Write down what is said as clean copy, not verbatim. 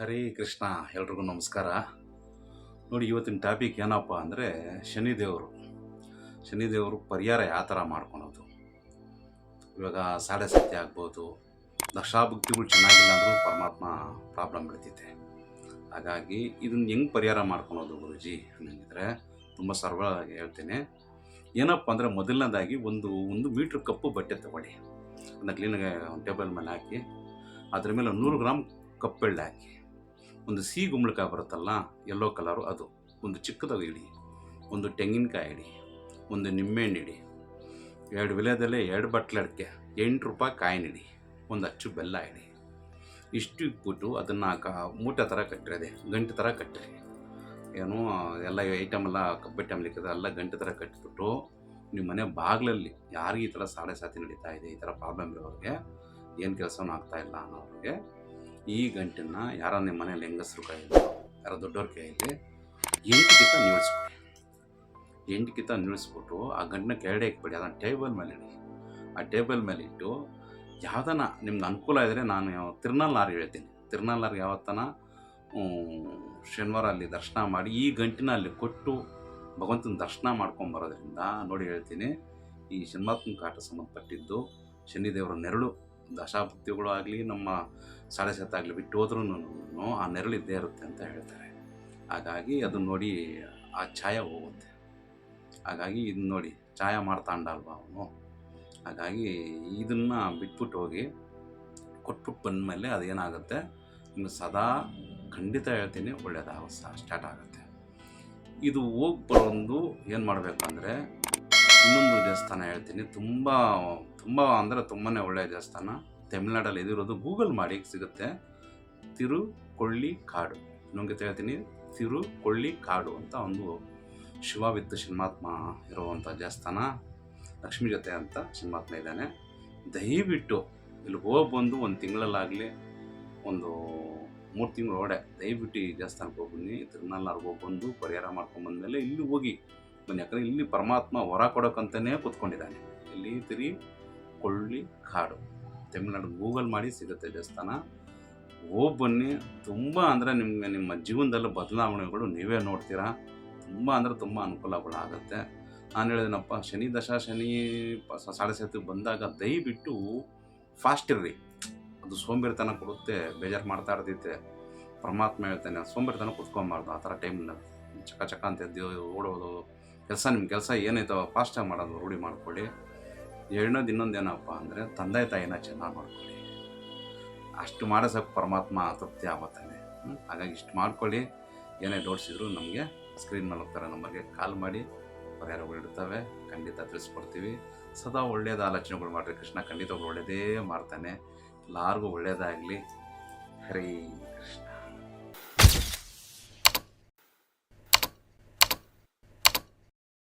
ಹರೇ ಕೃಷ್ಣ. ಎಲ್ರಿಗೂ ನಮಸ್ಕಾರ. ನೋಡಿ, ಇವತ್ತಿನ ಟಾಪಿಕ್ ಏನಪ್ಪ ಅಂದರೆ ಶನಿದೇವರು ಪರಿಹಾರ ಯಾವ ಥರ ಮಾಡ್ಕೊಳೋದು. ಇವಾಗ ಸಾಡೆ ಸತ್ಯ ಆಗ್ಬೋದು, ದಶಾಭುಕ್ತಿಗಳು ಚೆನ್ನಾಗಿಲ್ಲ ಅಂದರೂ ಪರಮಾತ್ಮ ಪ್ರಾಬ್ಲಮ್ ಬೆಳಿತೈತೆ. ಹಾಗಾಗಿ ಇದನ್ನು ಹೆಂಗೆ ಪರಿಹಾರ ಮಾಡ್ಕೊಳೋದು ಗುರುಜಿ ಅನ್ನಂಗಿದ್ರೆ ತುಂಬ ಸರಳವಾಗಿ ಹೇಳ್ತೀನಿ. ಏನಪ್ಪ ಅಂದರೆ ಮೊದಲನೇದಾಗಿ ಒಂದು ಮೀಟ್ರ್ ಕಪ್ಪು ಬಟ್ಟೆ ತೊಗೊಳ್ಳಿ. ಅದನ್ನ ಕ್ಲೀನಾಗಿ ಒಂದು ಟೇಬಲ್ ಮೇಲೆ ಹಾಕಿ, ಅದ್ರ ಮೇಲೆ 100 ಗ್ರಾಮ್ ಕಪ್ಪೆಳ್ಳು ಹಾಕಿ, ಒಂದು ಸಿಹಿ ಗುಂಬಳಕಾಯಿ ಬರುತ್ತಲ್ಲ ಯೆಲ್ಲೋ ಕಲರು, ಅದು ಒಂದು ಚಿಕ್ಕದಾಗಿ ಇಡಿ, ಒಂದು ತೆಂಗಿನಕಾಯಿ ಇಡಿ, ಒಂದು ನಿಂಬೆಹಣ್ಣು ಇಡಿ, 2 ವಿಳೆದೆಲೆ, 2 ಬಟ್ಲೆ ಅಡಿಕೆ, 8 ರೂಪಾಯಿ ಕಾಯಿನ ಇಡಿ, ಒಂದು ಅಚ್ಚು ಬೆಲ್ಲ ಇಡಿ. ಇಷ್ಟು ಇಟ್ಬಿಟ್ಟು ಅದನ್ನು ಮೂಟೆ ಥರ ಕಟ್ಟಿರದೆ, ಗಂಟೆ ಥರ ಕಟ್ಟಿರಿ. ಏನು ಎಲ್ಲ ಐಟಮೆಲ್ಲ ಕಬ್ಬೆಟ್ಟೆ ಮಲಿಕ್ಕದ ಎಲ್ಲ ಗಂಟೆ ಥರ ಕಟ್ಟಿಬಿಟ್ಟು ನಿಮ್ಮ ಮನೆ ಬಾಗಿಲಲ್ಲಿ ಯಾರಿಗೆ ಈ ಥರ ಸಾಡೆ ಸಾತಿ ನಡೀತಾ ಇದೆ, ಈ ಥರ ಪ್ರಾಬ್ಲಮ್ ಇರೋರಿಗೆ, ಏನು ಕೆಲಸನೂ ಆಗ್ತಾಯಿಲ್ಲ ಅನ್ನೋರಿಗೆ, ಈ ಗಂಟನ್ನು ಯಾರೋ ನಿಮ್ಮ ಮನೇಲಿ ಹೆಂಗಸರು ಕೈಯಲ್ಲಿ, ಯಾರೋ ದೊಡ್ಡವ್ರ ಕೈಯಲ್ಲಿ 8 ಕಿತ್ತ ನಿಲ್ಲಿಸ್ಕೊಳ್ಳಿ. 8 ಕಿತ್ತ ನಿಲ್ಲಿಸ್ಬಿಟ್ಟು ಆ ಗಂಟನ್ನ ಕೆಳಗಡೆ ಇಟ್ಬಿಡಿ. ಅದನ್ನು ಟೇಬಲ್ ಮೇಲೆ ಇಡಿ. ಆ ಟೇಬಲ್ ಮೇಲೆ ಇಟ್ಟು ಯಾವ್ದನ ನಿಮ್ಗೆ ಅನುಕೂಲ ಇದ್ದರೆ, ನಾನು ತಿರುನಲ್ಲಾರು ಹೇಳ್ತೀನಿ, ತಿರುನಲ್ಲಾರು ಯಾವತ್ತನ ಶನಿವಾರ ಅಲ್ಲಿ ದರ್ಶನ ಮಾಡಿ ಈ ಗಂಟಿನ ಅಲ್ಲಿ ಕೊಟ್ಟು ಭಗವಂತನ ದರ್ಶನ ಮಾಡ್ಕೊಂಬರೋದ್ರಿಂದ ನೋಡಿ ಹೇಳ್ತೀನಿ, ಈ ಶನಿಮಾತ್ಮಕ ಕಾಟ ಸಂಬಂಧಪಟ್ಟಿದ್ದು ಶನಿದೇವರ ನೆರಳು, ದಶಾಭುಕ್ತಿಗಳು ಆಗಲಿ ನಮ್ಮ ಸಾಡೆ ಸತ್ತಾಗಲಿ ಬಿಟ್ಟು ಹೋದ್ರೂ ಆ ನೆರಳು ಇದ್ದೇ ಇರುತ್ತೆ ಅಂತ ಹೇಳ್ತಾರೆ. ಹಾಗಾಗಿ ಅದನ್ನ ನೋಡಿ ಆ ಛಾಯ ಹೋಗುತ್ತೆ. ಹಾಗಾಗಿ ಇದನ್ನ ನೋಡಿ ಛಾಯ ಮಾಡ್ತಾಂಡ ಅಲ್ವಾ ಅವನು. ಹಾಗಾಗಿ ಇದನ್ನು ಬಿಟ್ಬಿಟ್ಟು ಹೋಗಿ ಕೊಟ್ಬಿಟ್ಟು ಬಂದಮೇಲೆ ಅದೇನಾಗುತ್ತೆ, ನಿಮಗೆ ಸದಾ ಖಂಡಿತ ಹೇಳ್ತೀನಿ ಒಳ್ಳೆಯದಾಗ ಸ್ಟಾರ್ಟ್ ಆಗುತ್ತೆ. ಇದು ಹೋಗಿ ಬರೋದು ಏನು ಮಾಡಬೇಕು ಅಂದರೆ, ಇನ್ನೊಂದು ದೇವಸ್ಥಾನ ಹೇಳ್ತೀನಿ, ತುಂಬ ಅಂದರೆ ತುಂಬಾ ಒಳ್ಳೆಯ ದೇವಸ್ಥಾನ. ತಮಿಳ್ನಾಡಲ್ಲಿ ಇದಿರೋದು, ಗೂಗಲ್ ಮಾಡಿ ಸಿಗುತ್ತೆ. ತಿರುಕೊಳ್ಳಿಕಾಡು, ಇನ್ನೊಂದು ಹೇಳ್ತೀನಿ, ತಿರುಕೊಳ್ಳಿಕಾಡು ಅಂತ ಒಂದು ಶಿವ ವಿತ್ ಶನಿಮಾತ್ಮ ಇರುವಂಥ ದೇವಸ್ಥಾನ. ಲಕ್ಷ್ಮೀ ಜೊತೆ ಅಂತ ಶನಿಮಾತ್ಮ ಇದ್ದಾನೆ. ದಯವಿಟ್ಟು ಇಲ್ಲಿ ಹೋಗಿ ಬಂದು ಒಂದು ತಿಂಗಳಲ್ಲಾಗಲಿ, ಒಂದು 3 ತಿಂಗಳು ಒಳಗಡೆ ದಯವಿಟ್ಟು ಈ ದೇವಸ್ಥಾನಕ್ಕೆ ಹೋಗ್ಬನ್ನಿ. ತಿರುನಲ್ಲಾರ್ಗೆ ಹೋಗಿ ಬಂದು ಪರಿಹಾರ ಮಾಡ್ಕೊಂಬಂದಮೇಲೆ ಇಲ್ಲಿ ಹೋಗಿ ಬನ್ನಿ. ಯಾಕಂದರೆ ಇಲ್ಲಿ ಪರಮಾತ್ಮ ಹೊರ ಕೊಡೋಕ್ಕಂತಲೇ ಕೂತ್ಕೊಂಡಿದ್ದಾನೆ. ಇಲ್ಲಿ ತಿರುಕೊಳ್ಳಿಕಾಡು, ತಮಿಳ್ನಾಡು ಗೂಗಲ್ ಮಾಡಿ ಸಿಗುತ್ತೆ ದೇವಸ್ಥಾನ. ಹೋಗಿ ಬನ್ನಿ. ತುಂಬ ಅಂದರೆ ನಿಮಗೆ ನಿಮ್ಮ ಜೀವನದಲ್ಲಿ ಬದಲಾವಣೆಗಳು ನೀವೇ ನೋಡ್ತೀರಾ. ತುಂಬ ಅಂದರೆ ತುಂಬ ಅನುಕೂಲಗಳಾಗುತ್ತೆ. ನಾನು ಹೇಳಿದೆನಪ್ಪ, ಶನಿ ದಶಾ ಶನಿ ಸಾಡೆ ಸತ್ತಿಗೆ ಬಂದಾಗ ದಯವಿಟ್ಟು ಫಾಸ್ಟ್ ಇರ್ರಿ. ಅದು ಸೋಂಬೇರಿತನ ಕೊಡುತ್ತೆ, ಬೇಜಾರು ಮಾಡ್ತಾ ಇರ್ತೈತೆ. ಪರಮಾತ್ಮ ಹೇಳ್ತಾನೆ, ಸೋಂಬೇರಿತನ ಕುತ್ಕೊಬಾರ್ದು. ಆ ಥರ ಟೈಮ್ನ ಚಕ ಅಂತ ಎದ್ದು ಓಡೋದು, ನಿಮ್ಮ ಕೆಲಸ ಏನೈತೋ ಫಾಸ್ಟಾಗಿ ಮಾಡೋದು ರೂಢಿ ಮಾಡ್ಕೊಳ್ಳಿ. ಇನ್ನೊಂದು ಏನಪ್ಪ ಅಂದರೆ, ತಂದೆ ತಾಯಿನ ಚೆನ್ನಾಗಿ ಮಾಡ್ಕೊಳ್ಳಿ. ಅಷ್ಟು ಮಾಡೋ ಸಾಕು ಪರಮಾತ್ಮ ತೃಪ್ತಿ ಆಗುತ್ತಾನೆ. ಹಾಗಾಗಿ ಇಷ್ಟು ಮಾಡ್ಕೊಳ್ಳಿ. ಏನೇ ಡೌಟ್ಸಿದ್ರು ನಮಗೆ ಸ್ಕ್ರೀನ್ ಮೇಲೆ ಹೋಗ್ತಾರೆ ನಂಬರ್ಗೆ ಕಾಲ್ ಮಾಡಿ, ಪರಿಹಾರಗಳು ಇರ್ತವೆ, ಖಂಡಿತ ತಿಳಿಸ್ಕೊಡ್ತೀವಿ. ಸದಾ ಒಳ್ಳೆಯದ ಆಲೋಚನೆಗಳು ಮಾಡಿರಿ. ಕೃಷ್ಣ ಖಂಡಿತವಾಗ್ಲೂ ಒಳ್ಳೆಯದೇ ಮಾಡ್ತಾನೆ. ಎಲ್ಲರಿಗೂ ಒಳ್ಳೆಯದಾಗಲಿ. ಹರೇ ಕೃಷ್ಣ.